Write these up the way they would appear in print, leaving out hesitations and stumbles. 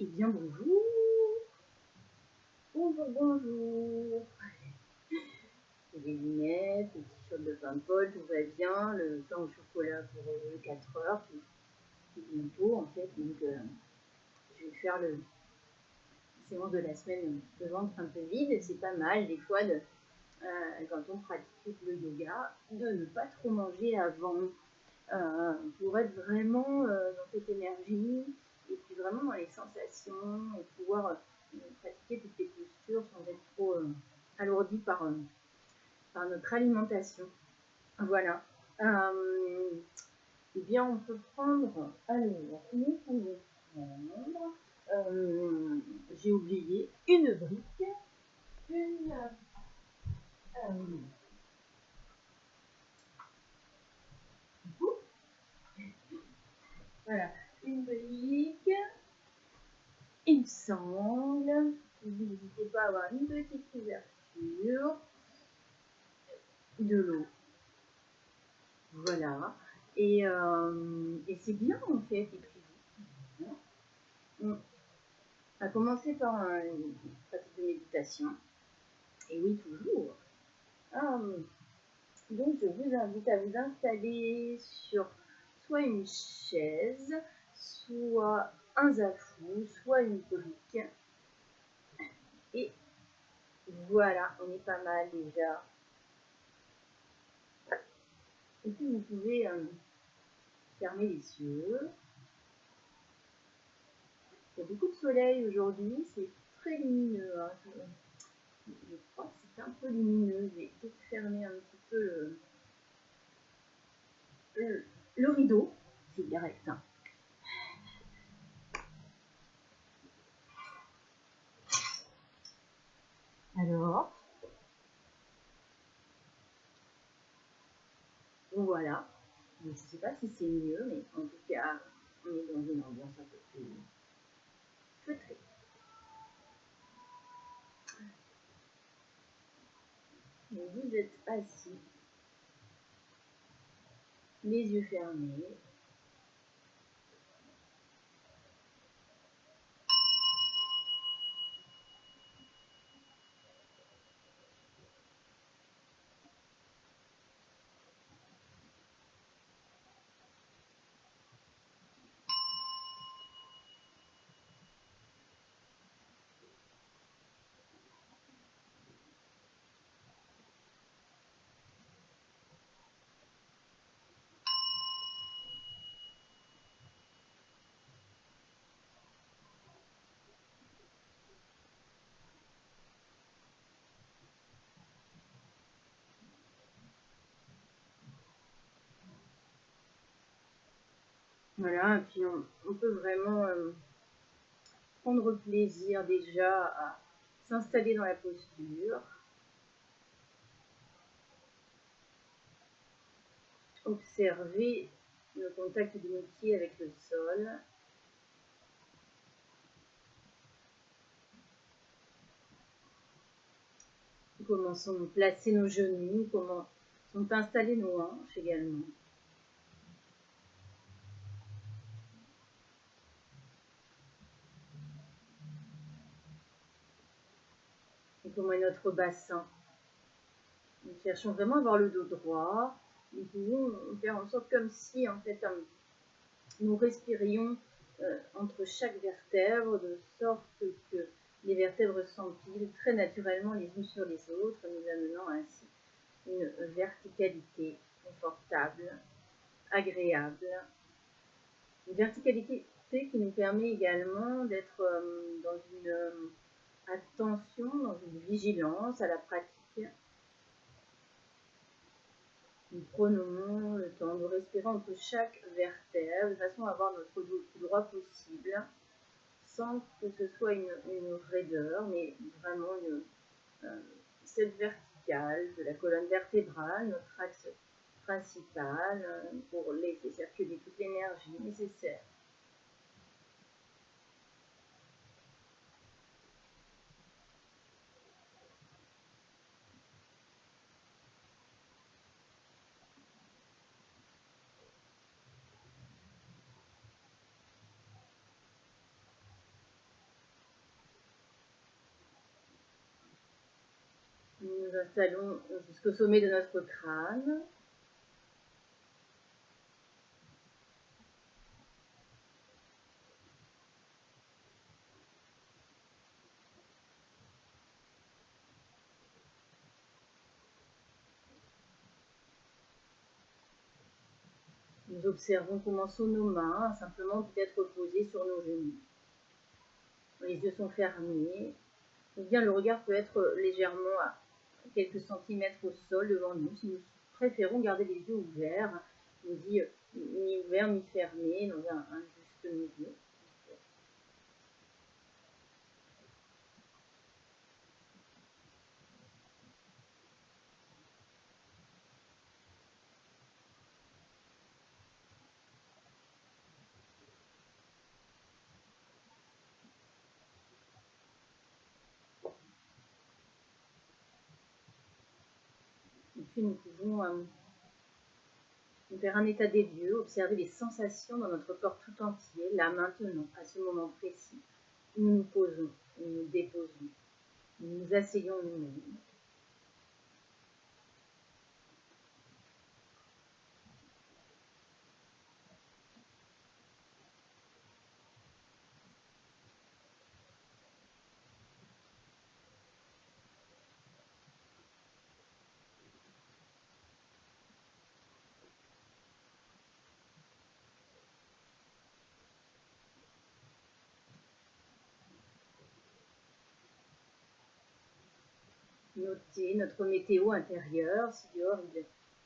Eh bien bonjour. Bonjour. Les lunettes, le t-shirt de Paul, tout va bien, le pain au chocolat pour 4 heures, tout bientôt en fait, donc je vais faire le séance de la semaine de ventre un peu vide. C'est pas mal des fois quand on pratique le yoga de ne pas trop manger avant pour être vraiment dans cette énergie et puis vraiment dans les sensations et pouvoir pratiquer toutes les postures sans être trop alourdi par notre alimentation. Voilà. Eh bien, on peut prendre. Alors, nous pouvons prendre. J'ai oublié une brique. Voilà, une brique. Il me semble. N'hésitez pas à avoir une petite couverture. De l'eau. Voilà. Et c'est bien en fait. Et puis, on va commencer par une pratique de méditation. Et oui, toujours. Donc, je vous invite à vous installer sur soit une chaise, soit un zafou, soit une brique. Et voilà, on est pas mal déjà. Et puis, vous pouvez fermer les yeux. Il y a beaucoup de soleil aujourd'hui, c'est très lumineux. Hein. Je crois que c'est un peu lumineux. Je vais peut-être fermer un petit peu le rideau. C'est direct. Hein. Alors, voilà. Je ne sais pas si c'est mieux, mais en tout cas, on est dans une ambiance un peu plus feutrée. Vous êtes assis, les yeux fermés. Voilà, et puis on peut vraiment prendre plaisir déjà à s'installer dans la posture. Observer le contact de nos pieds avec le sol. Comment sont placés nos genoux, comment sont installées nos hanches également. Et comment est notre bassin. Nous cherchons vraiment à avoir le dos droit. Nous pouvons faire en sorte comme si en fait nous respirions entre chaque vertèbre de sorte que les vertèbres s'empilent très naturellement les unes sur les autres, nous amenant ainsi une verticalité confortable, agréable. Une verticalité qui nous permet également d'être dans une attention, dans une vigilance à la pratique. Nous prenons le temps de respirer entre chaque vertèbre de façon à avoir notre dos le plus droit possible, sans que ce soit une raideur, mais vraiment cette verticale de la colonne vertébrale, notre axe principal, pour laisser circuler toute l'énergie nécessaire. Nous installons jusqu'au sommet de notre crâne. Nous observons comment sont nos mains, simplement peut-être posées sur nos genoux. Les yeux sont fermés, ou bien le regard peut être légèrement à quelques centimètres au sol devant nous. Si nous préférons garder les yeux ouverts, nous dit ni ouverts ni fermés, dans un juste milieu. Et puis nous pouvons faire un état des lieux, observer les sensations dans notre corps tout entier, là maintenant, à ce moment précis. Nous nous posons, nous nous déposons, nous nous asseyons nous-mêmes. Noter notre météo intérieure, si dehors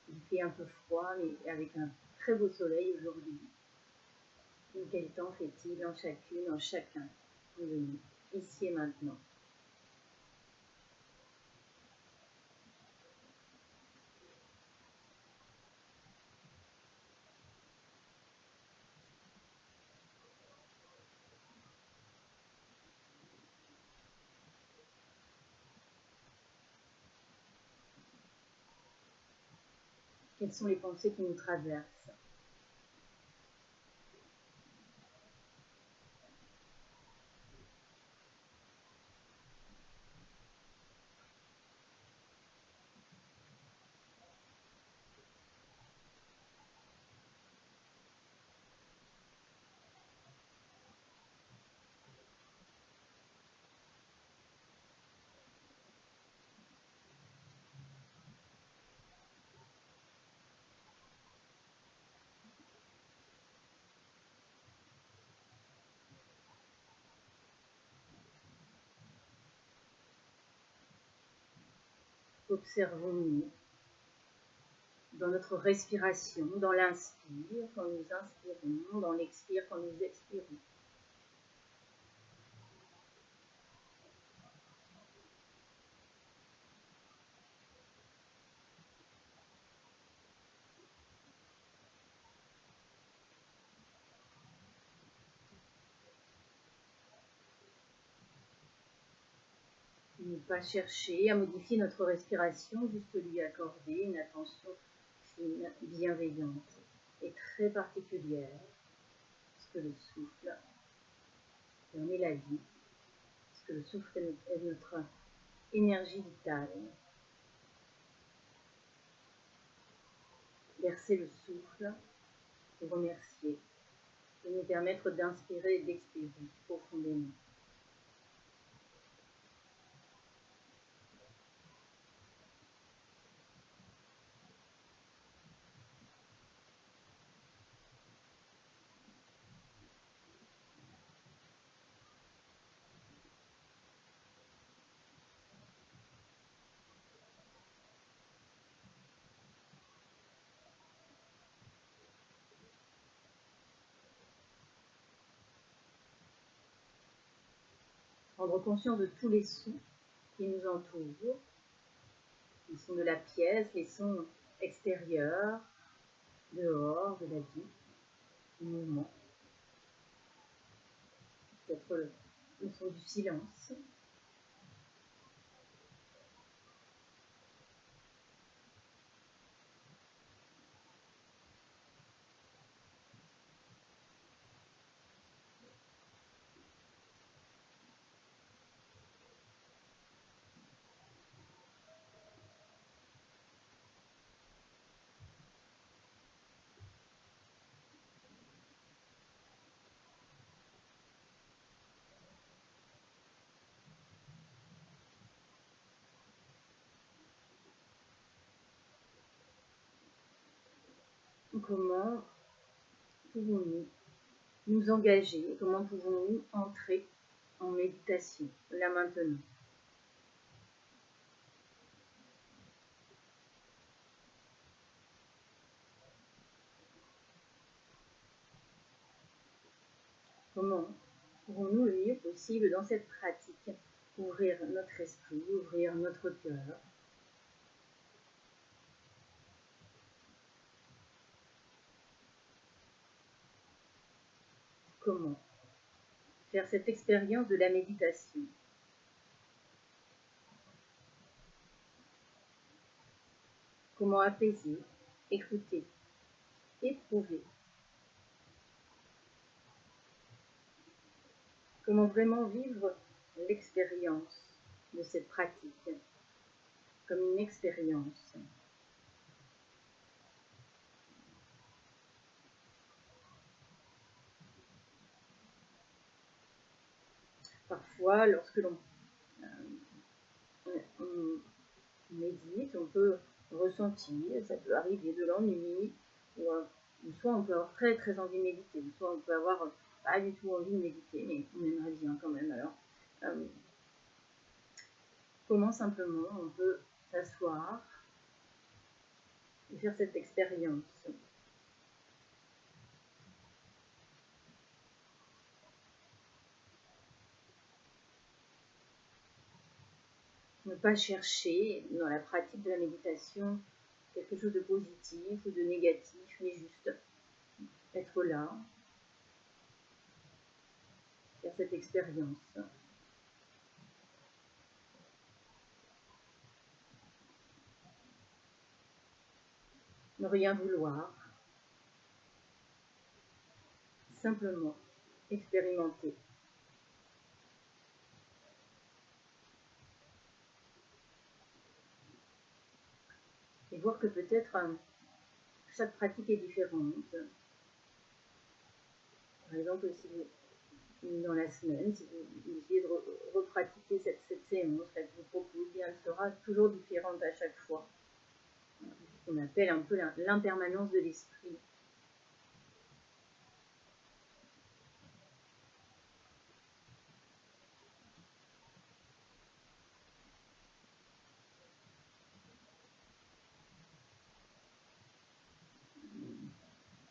il fait un peu froid, mais avec un très beau soleil aujourd'hui. Quel temps fait-il en chacune, en chacun de nous, ici et maintenant? Quelles sont les pensées qui nous traversent? Observons-nous dans notre respiration, dans l'inspire quand nous inspirons, dans l'expire quand nous expirons. Ne pas chercher à modifier notre respiration, juste lui accorder une attention fine, bienveillante et très particulière, parce que le souffle permet la vie, parce que le souffle est notre énergie vitale. Verser le souffle pour remercier, pour nous permettre d'inspirer et d'expirer profondément. Prendre conscience de tous les sons qui nous entourent, les sons de la pièce, les sons extérieurs, dehors, de la vie, du mouvement. Peut-être le son du silence. comment pouvons-nous nous engager, comment pouvons-nous entrer en méditation, là maintenant. Comment pouvons-nous le mieux possible dans cette pratique ouvrir notre esprit, ouvrir notre cœur, comment faire cette expérience de la méditation. Comment apaiser, écouter, éprouver. Comment vraiment vivre l'expérience de cette pratique comme une expérience. Parfois, lorsque l'on médite, on peut ressentir, ça peut arriver de l'ennui, ou soit on peut avoir très très envie de méditer, soit on peut avoir pas du tout envie de méditer, mais on aimerait bien quand même. Alors, comment simplement on peut s'asseoir et faire cette expérience. Ne pas chercher dans la pratique de la méditation quelque chose de positif ou de négatif, mais juste être là, faire cette expérience. Ne rien vouloir, simplement expérimenter. Et voir que peut-être chaque pratique est différente. Par exemple, si vous, dans la semaine, si vous essayez de repratiquer cette séance qu'elle vous propose, bien, elle sera toujours différente à chaque fois. Ce qu'on appelle un peu l'impermanence de l'esprit.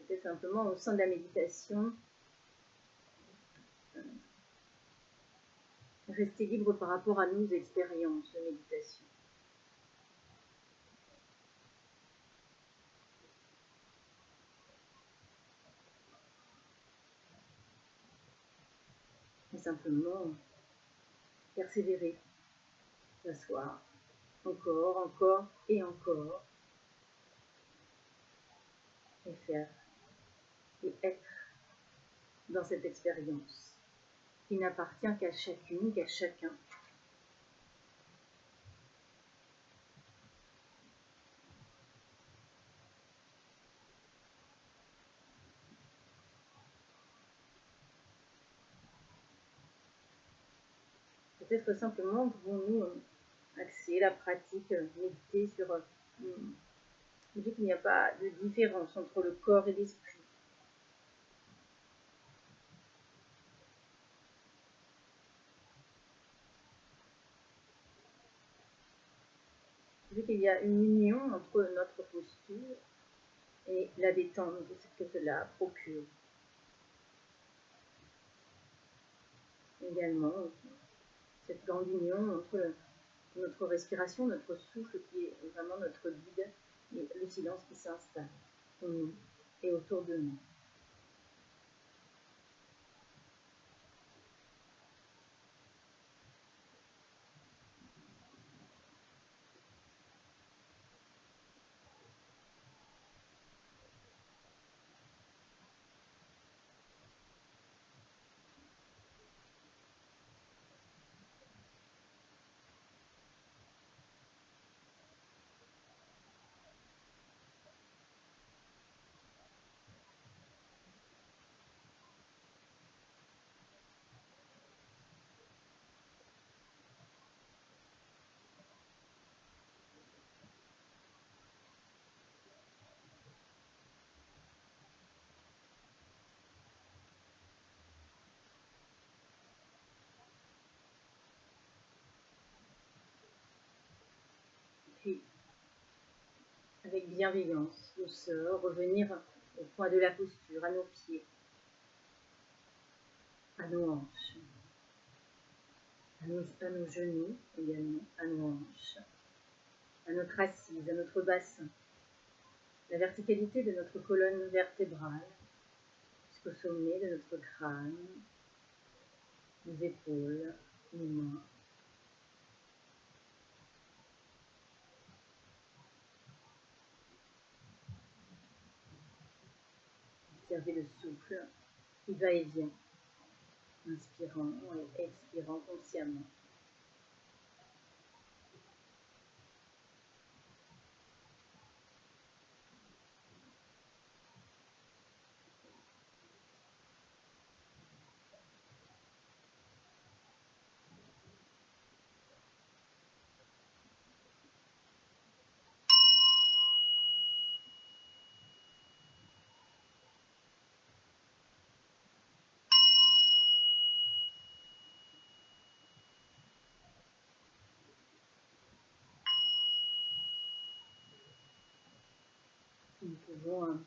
C'est simplement au sein de la méditation, rester libre par rapport à nos expériences de méditation. Et simplement persévérer, s'asseoir, encore et encore, et faire et être dans cette expérience qui n'appartient qu'à chacune, qu'à chacun. Peut-être simplement pouvons-nous axer la pratique, méditer sur le fait qu'il n'y a pas de différence entre le corps et l'esprit. Le fait qu'il y a une union entre notre posture et la détente que cela procure. Également, cette grande union entre notre respiration, notre souffle qui est vraiment notre guide, et le silence qui s'installe en nous et autour de nous. avec bienveillance, douceur, revenir au point de la posture, à nos pieds, à nos hanches, à nos genoux également, à nos hanches, à notre assise, à notre bassin, la verticalité de notre colonne vertébrale jusqu'au sommet de notre crâne, nos épaules, nos mains. Observez le souffle qui va et vient, inspirant et expirant consciemment. Nous pouvons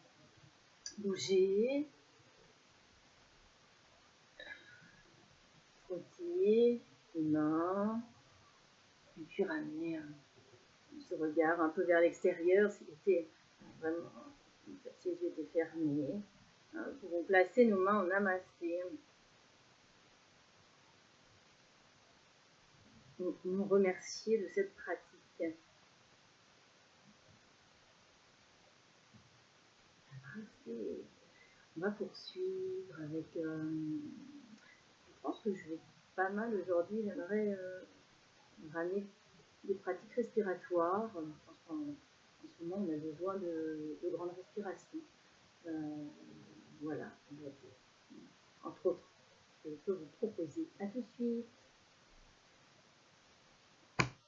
bouger, frotter les mains, et puis ramener ce regard un peu vers l'extérieur, s'il était vraiment, si les yeux étaient fermés. Nous pouvons placer nos mains en namasté. Nous remercier de cette pratique. On va poursuivre avec... je pense que je vais pas mal aujourd'hui. J'aimerais ramener des pratiques respiratoires. Je pense qu'en ce moment, on a besoin de grandes respirations. Voilà, entre autres, je peux vous proposer. À tout de suite.